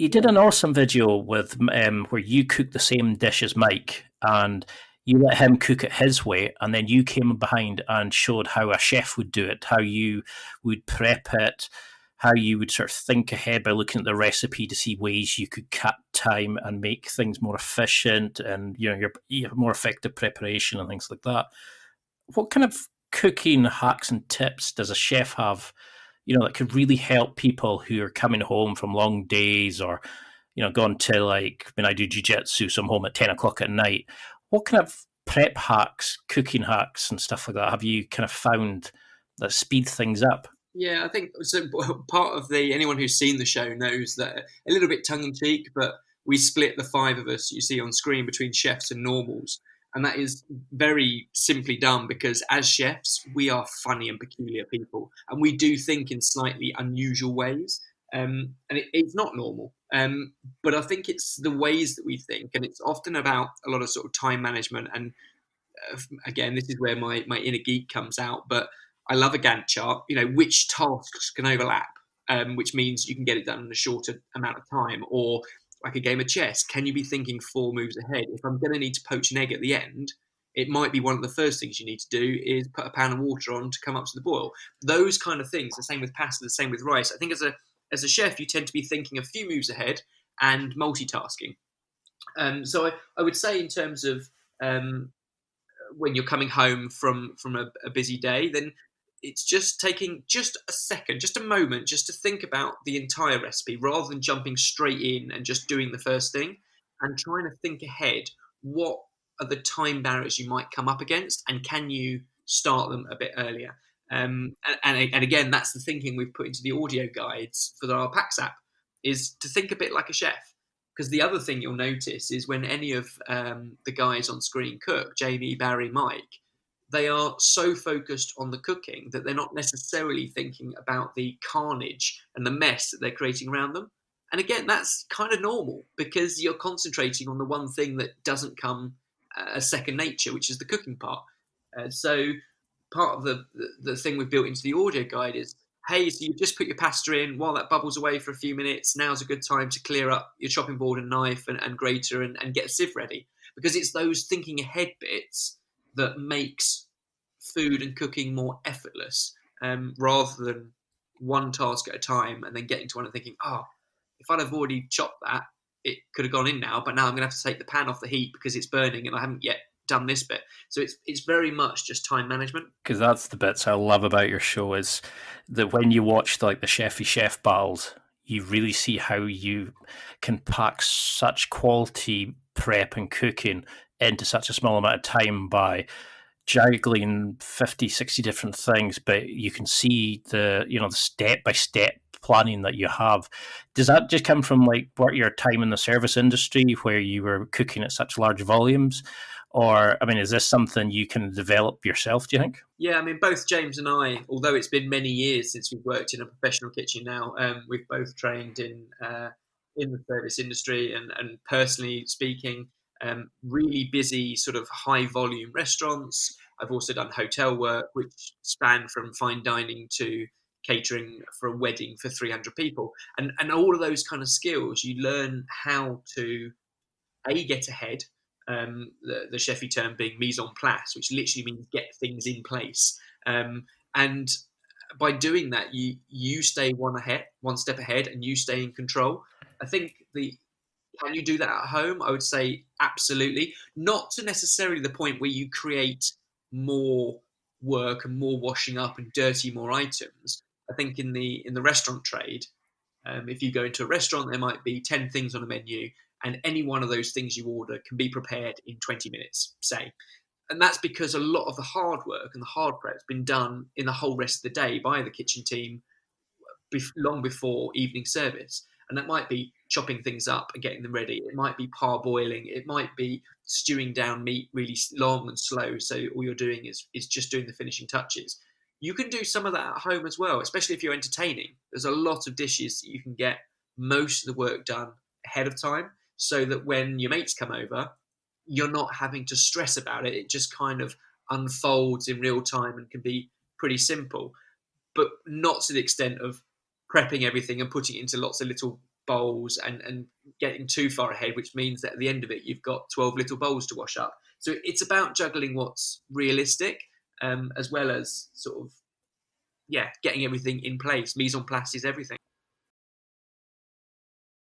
You did an awesome video with where you cooked the same dish as Mike, and you let him cook it his way, and then you came behind and showed how a chef would do it, how you would prep it, how you would sort of think ahead by looking at the recipe to see ways you could cut time and make things more efficient, and you have more effective preparation and things like that. What kind of cooking hacks and tips does a chef have, that could really help people who are coming home from long days, or, going to, like, when I do jujitsu, so I'm home at 10 o'clock at night. What kind of prep hacks, cooking hacks, and stuff like that have you kind of found that speed things up? Yeah, I think so. Part of the anyone who's seen the show knows that a little bit tongue in cheek, but we split the five of us you see on screen between chefs and normals, and that is very simply done because as chefs we are funny and peculiar people, and we do think in slightly unusual ways, and it's not normal. But I think it's the ways that we think, and it's often about a lot of sort of time management and again, this is where my inner geek comes out, but I love a Gantt chart, which tasks can overlap, which means you can get it done in a shorter amount of time. Or like a game of chess, can you be thinking four moves ahead? If I'm going to need to poach an egg at the end, it might be one of the first things you need to do is put a pan of water on to come up to the boil. Those kind of things, the same with pasta, the same with rice. I think as a chef, you tend to be thinking a few moves ahead and multitasking. So I would say in terms of when you're coming home from a busy day, then it's just taking just a second, just a moment, just to think about the entire recipe rather than jumping straight in and just doing the first thing, and trying to think ahead. What are the time barriers you might come up against, and can you start them a bit earlier? And again, that's the thinking we've put into the audio guides for our Packs app, is to think a bit like a chef. Because the other thing you'll notice is when any of the guys on screen cook, Jamie, Barry, Mike, they are so focused on the cooking that they're not necessarily thinking about the carnage and the mess that they're creating around them. And again, that's kind of normal because you're concentrating on the one thing that doesn't come as second nature, which is the cooking part. So part of the thing we've built into the audio guide is, hey, so you just put your pasta in while that bubbles away for a few minutes. Now's a good time to clear up your chopping board and knife and grater and get a sieve ready. Because it's those thinking ahead bits that makes food and cooking more effortless, rather than one task at a time and then getting to one and thinking, oh, if I'd have already chopped that, it could have gone in now, but now I'm going to have to take the pan off the heat because it's burning and I haven't yet done this bit. So it's very much just time management. Because that's the bits I love about your show, is that when you watch like the Chefy Chef battles, you really see how you can pack such quality prep and cooking into such a small amount of time by juggling 50, 60 different things, but you can see the step by step planning that you have. Does that just come from like your time in the service industry where you were cooking at such large volumes? Or, I mean, is this something you can develop yourself, do you think? Yeah, I mean, both James and I, although it's been many years since we've worked in a professional kitchen now, we've both trained in the service industry, and personally speaking, really busy sort of high volume restaurants. I've also done hotel work, which span from fine dining to catering for a wedding for 300 people. And all of those kind of skills, you learn how to get ahead. The chefy term being mise en place, which literally means get things in place. And by doing that, you stay one step ahead, and you stay in control. I think the can you do that at home? I would say absolutely. Not to necessarily the point where you create more work and more washing up and dirty more items. I think in the restaurant trade, if you go into a restaurant, there might be 10 things on a menu, and any one of those things you order can be prepared in 20 minutes, say. And that's because a lot of the hard work and the hard prep has been done in the whole rest of the day by the kitchen team long before evening service. And that might be chopping things up and getting them ready. It might be parboiling. It might be stewing down meat really long and slow. So all you're doing is just doing the finishing touches. You can do some of that at home as well, especially if you're entertaining. There's a lot of dishes that you can get most of the work done ahead of time, so that when your mates come over, you're not having to stress about it. It just kind of unfolds in real time and can be pretty simple, but not to the extent of prepping everything and putting it into lots of little bowls and getting too far ahead, which means that at the end of it, you've got 12 little bowls to wash up. So it's about juggling what's realistic, as well as sort of, yeah, getting everything in place. Mise en place is everything.